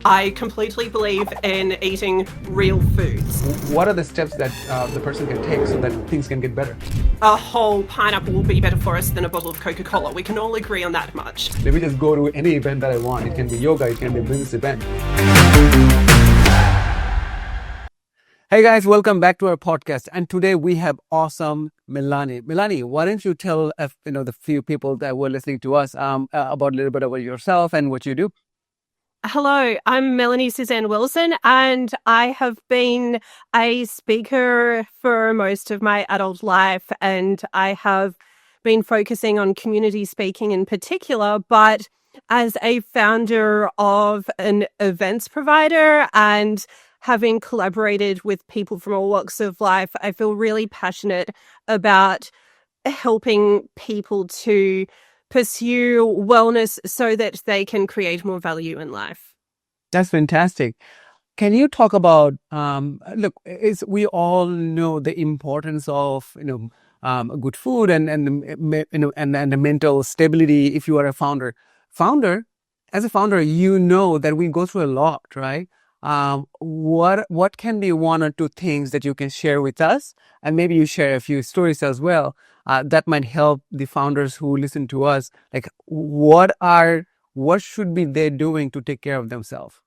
I completely believe in eating real foods. What are the steps that the person can take so that things can get better? A whole pineapple will be better for us than a bottle of Coca-Cola. We can all agree on that much. Let me just go to any event that I want. It can be yoga, it can be a business event. Hey guys, welcome back to our podcast. And today we have awesome Melanie. Melanie, why don't you tell the few people that were listening to us about a little bit about yourself and what you do? Hello, I'm Melanie Suzanne Wilson, and I have been a speaker for most of my adult life, and I have been focusing on community speaking in particular, but as a founder of an events provider and having collaborated with people from all walks of life, I feel really passionate about helping people to pursue wellness so that they can create more value in life. That's fantastic. Can you talk about we all know the importance of good food and the mental stability if you are a as a founder, you know that we go through a lot, right? What can be one or two things that you can share with us, and maybe you share a few stories as well that might help the founders who listen to us. Like, what should be they doing to take care of themselves?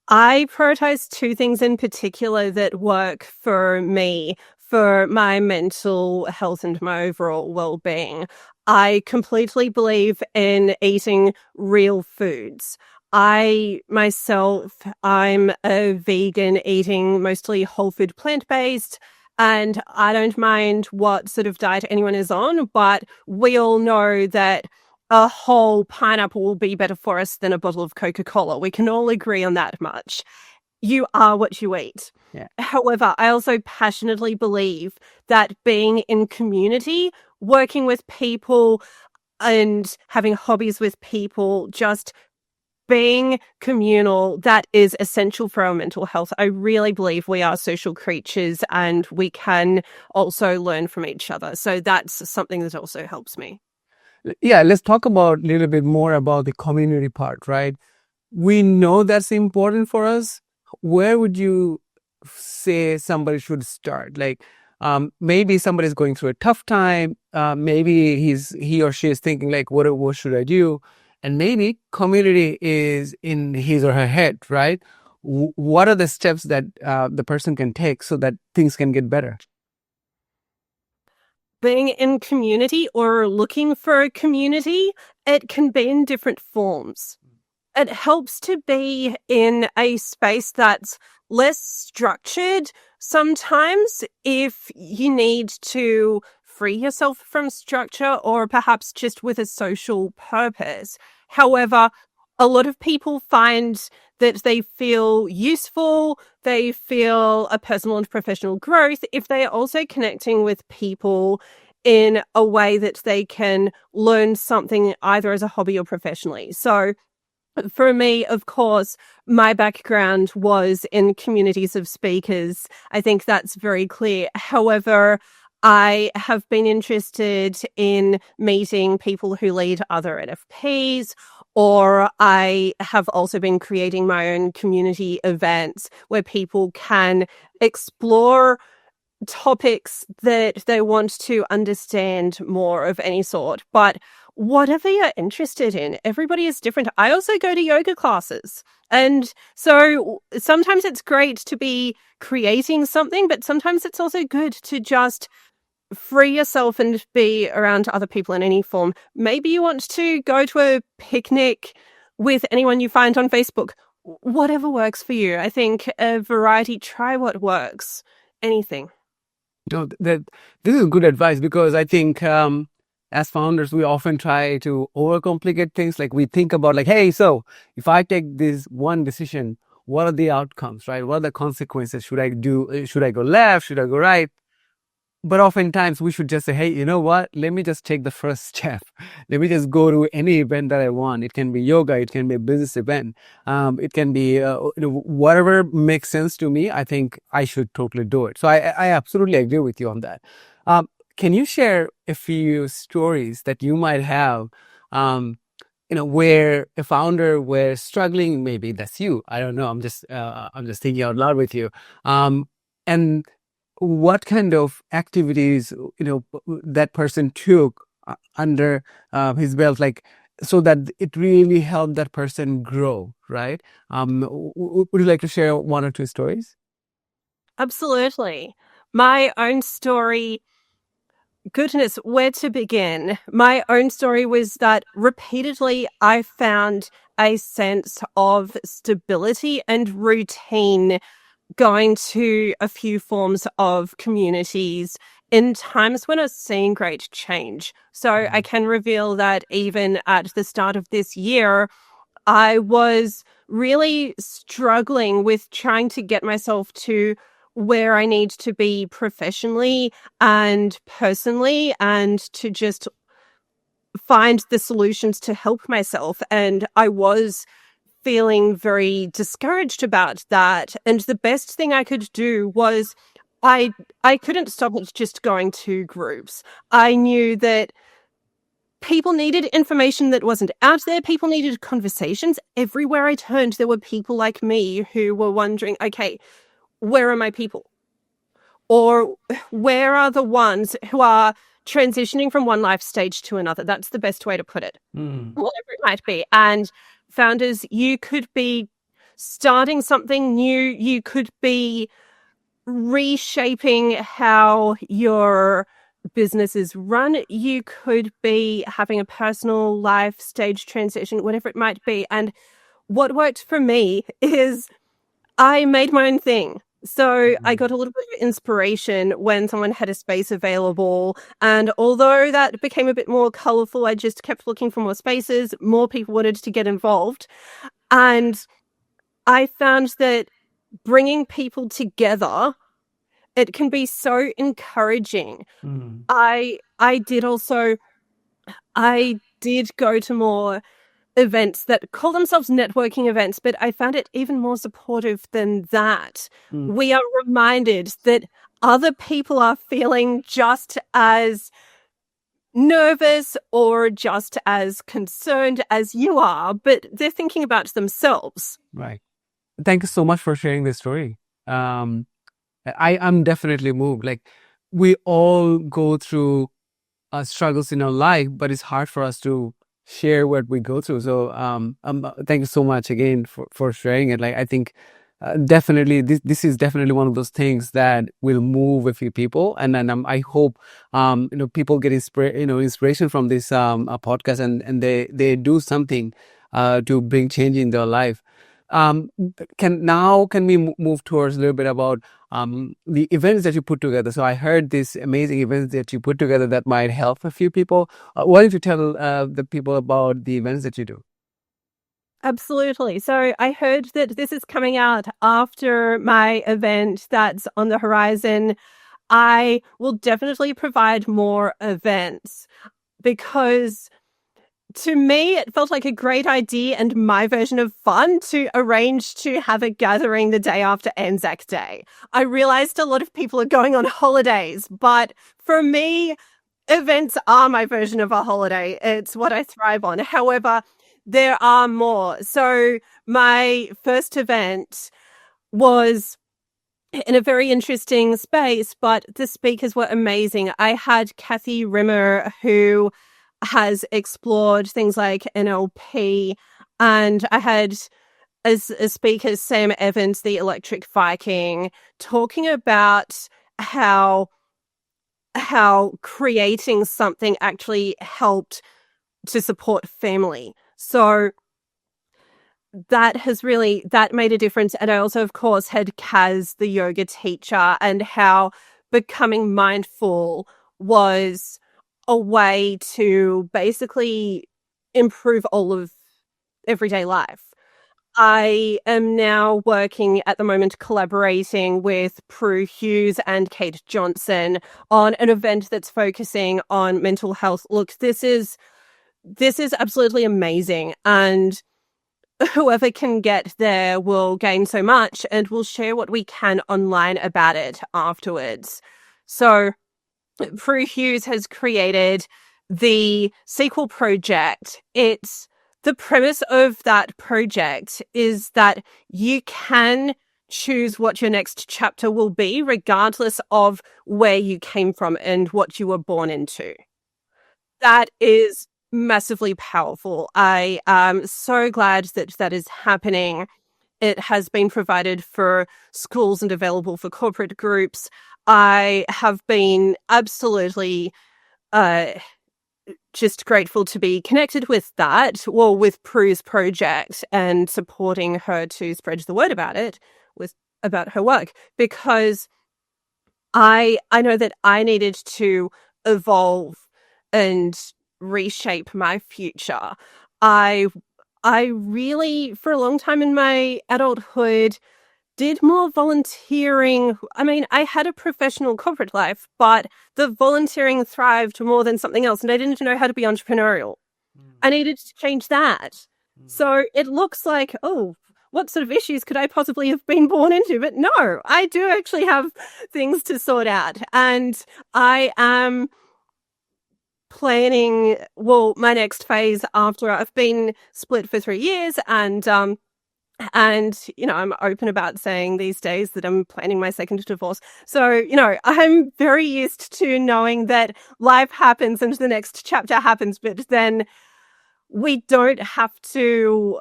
I prioritize two things in particular that work for me for my mental health and my overall well-being. I completely believe in eating real foods. I'm a vegan, eating mostly whole food plant-based, and I don't mind what sort of diet anyone is on, but we all know that a whole pineapple will be better for us than a bottle of Coca-Cola. We can all agree on that much. You are what you eat. Yeah. However, I also passionately believe that being in community, working with people and having hobbies with people, just being communal, that is essential for our mental health. I really believe we are social creatures and we can also learn from each other. So that's something that also helps me. Yeah, let's talk about a little bit more about the community part, right? We know that's important for us. Where would you say somebody should start? Like, maybe somebody's going through a tough time. Maybe he or she is thinking like, what should I do? And maybe community is in his or her head, right? What are the steps that the person can take so that things can get better? Being in community or looking for a community, it can be in different forms. It helps to be in a space that's less structured sometimes if you need to free yourself from structure or perhaps just with a social purpose. However, a lot of people find that they feel useful, they feel a personal and professional growth if they are also connecting with people in a way that they can learn something either as a hobby or professionally. So for me, of course, my background was in communities of speakers. I think that's very clear. However, I have been interested in meeting people who lead other NFPs, or I have also been creating my own community events where people can explore topics that they want to understand more of any sort. But whatever you're interested in, everybody is different. I also go to yoga classes. And so sometimes it's great to be creating something, but sometimes it's also good to just free yourself and be around other people in any form. Maybe you want to go to a picnic with anyone you find on Facebook. Whatever works for you. I think a variety, try what works. Anything. No, that this is good advice because I think as founders we often try to overcomplicate things. Like we think about like, hey, so if I take this one decision, what are the outcomes, right? What are the consequences? Should I do? Should I go left? Should I go right? But oftentimes we should just say, hey, you know what? Let me just take the first step. Let me just go to any event that I want. It can be yoga. It can be a business event. It can be whatever makes sense to me. I think I should totally do it. So I absolutely agree with you on that. Can you share a few stories that you might have where a founder were struggling, maybe that's you. I don't know. I'm just thinking out loud with you. And what kind of activities, that person took under his belt, like, so that it really helped that person grow, right? Would you like to share one or two stories? Absolutely. My own story, goodness, where to begin? My own story was that repeatedly I found a sense of stability and routine going to a few forms of communities in times when I was seeing great change. So I can reveal that even at the start of this year, I was really struggling with trying to get myself to where I need to be professionally and personally, and to just find the solutions to help myself. And I was feeling very discouraged about that. And the best thing I could do was I I couldn't stop at just going to groups. I knew that people needed information that wasn't out there. People needed conversations. Everywhere I turned, there were people like me who were wondering, okay, where are my people? Or where are the ones who are transitioning from one life stage to another? That's the best way to put it, Mm, whatever it might be. And founders, you could be starting something new. You could be reshaping how your business is run. You could be having a personal life stage transition, whatever it might be. And what worked for me is I made my own thing. So I got a little bit of inspiration when someone had a space available. And although that became a bit more colorful, I just kept looking for more spaces. More people wanted to get involved. And I found that bringing people together, it can be so encouraging. mm, I did also, I did go to more events that call themselves networking events, but I found it even more supportive than that. mm. We are reminded that other people are feeling just as nervous or just as concerned as you are, but they're thinking about themselves. Right. Thank you so much for sharing this story. Um, I'm definitely moved. Like, we all go through struggles in our life, but it's hard for us to share what we go through. So, thank you so much again for sharing it. Like, I think definitely this is definitely one of those things that will move a few people, and then I hope people get inspiration from this podcast, and they do something to bring change in their life. Um, can we move towards a little bit about the events that you put together? So I heard these amazing events that you put together that might help a few people. Why don't you tell the people about the events that you do? Absolutely. So I heard that this is coming out after my event that's on the horizon. I will definitely provide more events because to me, it felt like a great idea and my version of fun to arrange to have a gathering the day after Anzac Day. I realized a lot of people are going on holidays, but for me, events are my version of a holiday. It's what I thrive on. However, there are more. So my first event was in a very interesting space, but the speakers were amazing. I had Kathy Rimmer, who has explored things like NLP, and I had as a speaker Sam Evans, the Electric Viking, talking about how creating something actually helped to support family. So that made a difference. And I also, of course, had Kaz, the yoga teacher, and how becoming mindful was a way to basically improve all of everyday life. I am now working at the moment collaborating with Prue Hughes and Kate Johnson on an event that's focusing on mental health. Look, this is absolutely amazing, and whoever can get there will gain so much, and we'll share what we can online about it afterwards. So Prue Hughes has created the sequel project. It's the premise of that project is that you can choose what your next chapter will be, regardless of where you came from and what you were born into. That is massively powerful. I am so glad that that is happening. It has been provided for schools and available for corporate groups. I have been absolutely uh, just grateful to be connected with that, well, with Prue's project and supporting her to spread the word about it, with about her work, because I know that I needed to evolve and reshape my future. I I really, for a long time in my adulthood, did more volunteering. I mean, I had a professional corporate life, but the volunteering thrived more than something else, and I didn't know how to be entrepreneurial. I needed to change that. So it looks like, oh, what sort of issues could I possibly have been born into? But no, I do actually have things to sort out. And I am planning, well, my next phase after I've been split for 3 years and I'm open about saying these days that I'm planning my second divorce. So I'm very used to knowing that life happens and the next chapter happens, but then we don't have to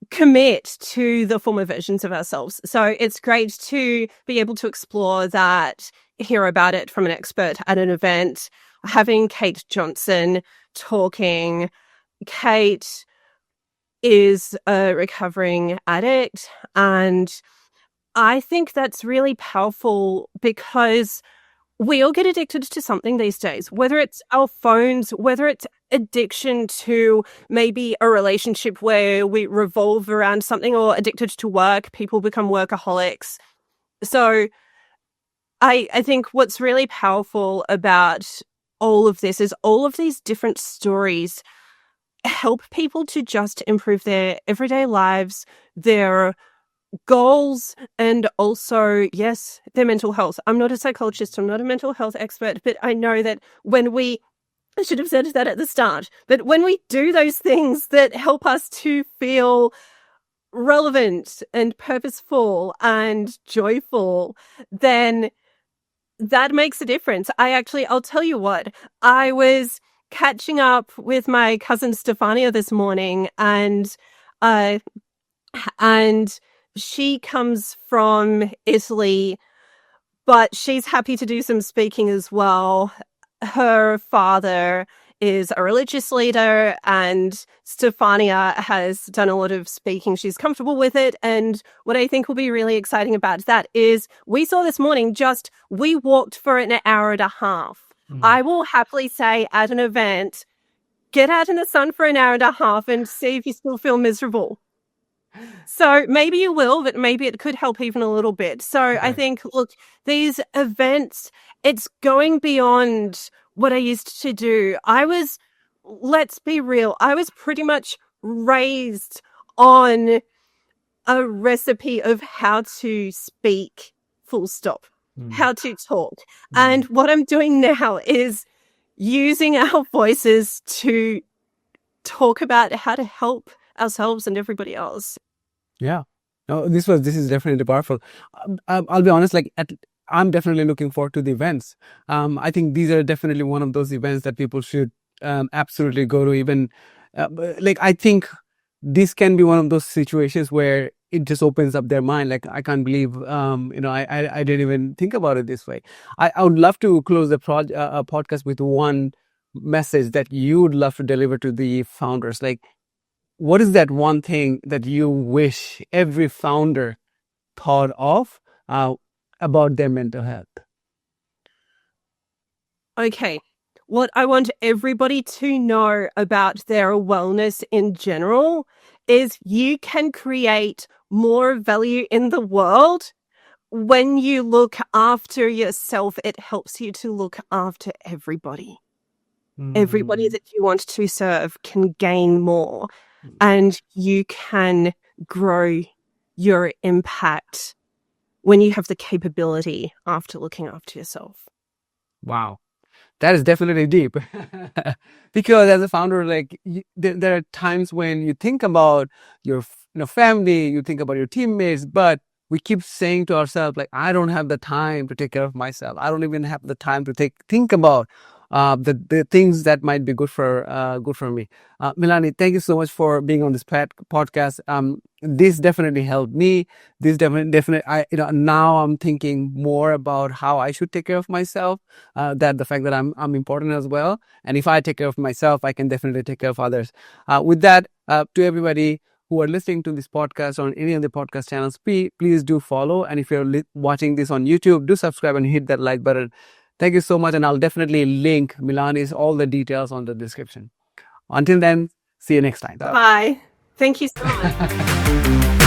commit to the former versions of ourselves. So it's great to be able to explore that, hear about it from an expert at an event, having Kate Johnson talking. Kate is a recovering addict, and I think that's really powerful because we all get addicted to something these days, whether it's our phones, whether it's addiction to maybe a relationship where we revolve around something, or addicted to work. People become workaholics. So I think what's really powerful about all of this is all of these different stories help people to just improve their everyday lives, their goals, and also, yes, their mental health. I'm not a psychologist, I'm not a mental health expert, but I know that I should have said that at the start, but when we do those things that help us to feel relevant and purposeful and joyful, then that makes a difference. I'll tell you what, I was catching up with my cousin Stefania this morning, uh, and she comes from Italy, but she's happy to do some speaking as well. Her father is a religious leader, and Stefania has done a lot of speaking. She's comfortable with it. And what I think will be really exciting about that is we saw this morning we walked for an hour and a half. I will happily say at an event, get out in the sun for an hour and a half and see if you still feel miserable. So maybe you will, but maybe it could help even a little bit. So I think, look, these events, it's going beyond what I used to do. Let's be real, I was pretty much raised on a recipe of how to speak, full stop, how to talk. And what I'm doing now is using our voices to talk about how to help ourselves and everybody else. Yeah. No, this is definitely powerful. I'll be honest, I'm definitely looking forward to the events. I think these are definitely one of those events that people should absolutely go to. Even I think this can be one of those situations where it just opens up their mind. Like, I can't believe, I didn't even think about it this way. I would love to close the podcast with one message that you would love to deliver to the founders. Like, what is that one thing that you wish every founder thought of about their mental health? Okay. What I want everybody to know about their wellness in general is you can create more value in the world when you look after yourself. It helps you to look after everybody. Everybody that you want to serve can gain more, and you can grow your impact when you have the capability after looking after yourself. Wow. That is definitely deep. Because as a founder, like there are times when you think about your family, you think about your teammates, but we keep saying to ourselves like, I don't have the time to take care of myself. I don't even have the time to think about the things that might be good for me. Milani, thank you so much for being on this podcast. This definitely helped me. This definitely, now I'm thinking more about how I should take care of myself. That the fact that I'm important as well, and if I take care of myself, I can definitely take care of others. With that, to everybody who are listening to this podcast on any of the podcast channels, please do follow. And if you're watching this on YouTube, do subscribe and hit that like button. Thank you so much. And I'll definitely link Milani's all the details on the description. Until then, see you next time. Bye. Thank you so much.